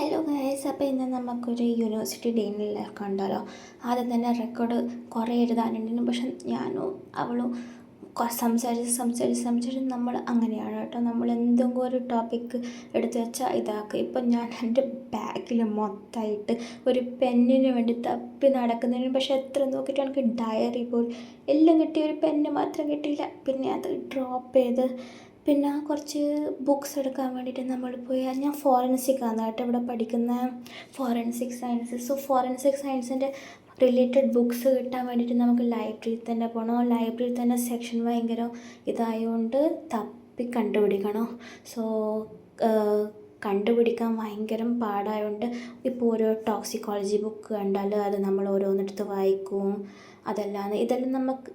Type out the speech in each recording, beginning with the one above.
Hello guys, അപ്പോൾ ഇന്ന് നമുക്കൊരു യൂണിവേഴ്സിറ്റി ഡേയിൽ കണ്ടാലോ. ആദ്യം തന്നെ റെക്കോർഡ് കുറേ എഴുതാനുണ്ടായിരുന്നു. പക്ഷെ ഞാനും അവളും സംസാരിച്ച് നമ്മൾ അങ്ങനെയാണ് കേട്ടോ. നമ്മൾ എന്തെങ്കിലും ഒരു ടോപ്പിക്ക് എടുത്ത് വെച്ചാൽ ഇതാക്കുക. ഇപ്പം ഞാൻ എൻ്റെ ബാഗിൽ മൊത്തമായിട്ട് ഒരു പെന്നിന് വേണ്ടി തപ്പി നടക്കുന്നതിന്, പക്ഷെ എത്ര നോക്കിയിട്ട് എനിക്ക് ഡയറി പോലും എല്ലാം കിട്ടി, ഒരു പെന്ന് മാത്രം കിട്ടിയില്ല. പിന്നെ അത് ഡ്രോപ്പ് ചെയ്ത് പിന്നെ കുറച്ച് ബുക്സ് എടുക്കാൻ വേണ്ടിയിട്ട് നമ്മൾ പോയി. ഞാൻ ഫോറൻസിക്കാണ് കേട്ടോ ഇവിടെ പഠിക്കുന്ന, ഫോറൻസിക് സയൻസ്. സോ ഫോറൻസിക് സയൻസിൻ്റെ റിലേറ്റഡ് ബുക്സ് കിട്ടാൻ വേണ്ടിയിട്ട് നമുക്ക് ലൈബ്രറിയിൽ തന്നെ പോകണം. ലൈബ്രറിയിൽ തന്നെ സെക്ഷൻ ഭയങ്കര ഇതായതുകൊണ്ട് തപ്പി കണ്ടുപിടിക്കണം. സോ കണ്ടുപിടിക്കാൻ ഭയങ്കര പാടായതുകൊണ്ട് ഇപ്പോൾ ഓരോ ടോക്സിക്കോളജി ബുക്ക് കണ്ടാൽ അത് നമ്മൾ ഓരോന്നെടുത്ത് വായിക്കും. ഇതെല്ലാം നമുക്ക്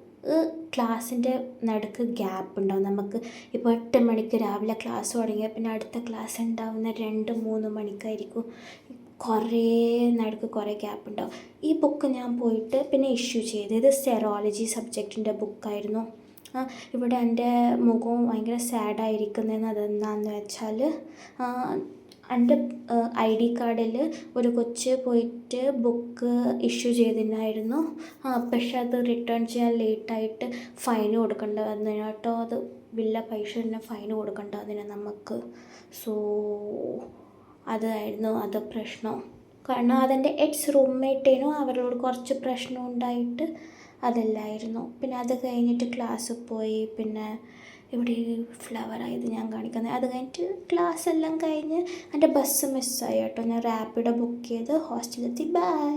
ക്ലാസ്സിൻ്റെ നടുക്ക് ഗ്യാപ്പ് ഉണ്ടാവും. നമുക്ക് ഇപ്പോൾ 8 മണിക്ക് രാവിലെ ക്ലാസ് തുടങ്ങിയാൽ പിന്നെ അടുത്ത ക്ലാസ് ഉണ്ടാവുന്ന 2-3 മണിക്കായിരിക്കും. നടുക്ക് കുറേ ഗ്യാപ്പ് ഉണ്ടാവും. ഈ ബുക്ക് ഞാൻ പോയിട്ട് പിന്നെ ഇഷ്യൂ ചെയ്ത്, ഇത് സെറോളജി സബ്ജക്റ്റിൻ്റെ ബുക്കായിരുന്നു. ഇവിടെ എൻ്റെ മുഖവും ഭയങ്കര സാഡായിരിക്കുന്നതെന്ന് അതെന്താണെന്ന് വെച്ചാൽ, എൻ്റെ ID കാർഡിൽ ഒരു കൊച്ച് പോയിട്ട് ബുക്ക് ഇഷ്യൂ ചെയ്തിട്ടുണ്ടായിരുന്നു. പക്ഷെ അത് റിട്ടേൺ ചെയ്യാൻ ലേറ്റായിട്ട് ഫൈൻ കൊടുക്കേണ്ട വന്നു കേട്ടോ. അത് വലിയ പൈസ തന്നെ ഫൈൻ കൊടുക്കേണ്ട അതിന് നമുക്ക്. സോ അതായിരുന്നു അത് പ്രശ്നം. കാരണം അതെൻ്റെ റൂംമേറ്റേനും അവരോട് കുറച്ച് പ്രശ്നം ഉണ്ടായിട്ട് അതല്ലായിരുന്നു. പിന്നെ അത് കഴിഞ്ഞിട്ട് ക്ലാസ് പോയി. പിന്നെ ഇവിടെ ഫ്ലവറായത് ഞാൻ കാണിക്കുന്നത്. അത് കഴിഞ്ഞിട്ട് ക്ലാസ് എല്ലാം കഴിഞ്ഞ് എൻ്റെ ബസ് മിസ്സായി കേട്ടോ. ഞാൻ റാപ്പിഡോ ബുക്ക് ചെയ്ത് ഹോസ്റ്റലിലെത്തി. ബൈ.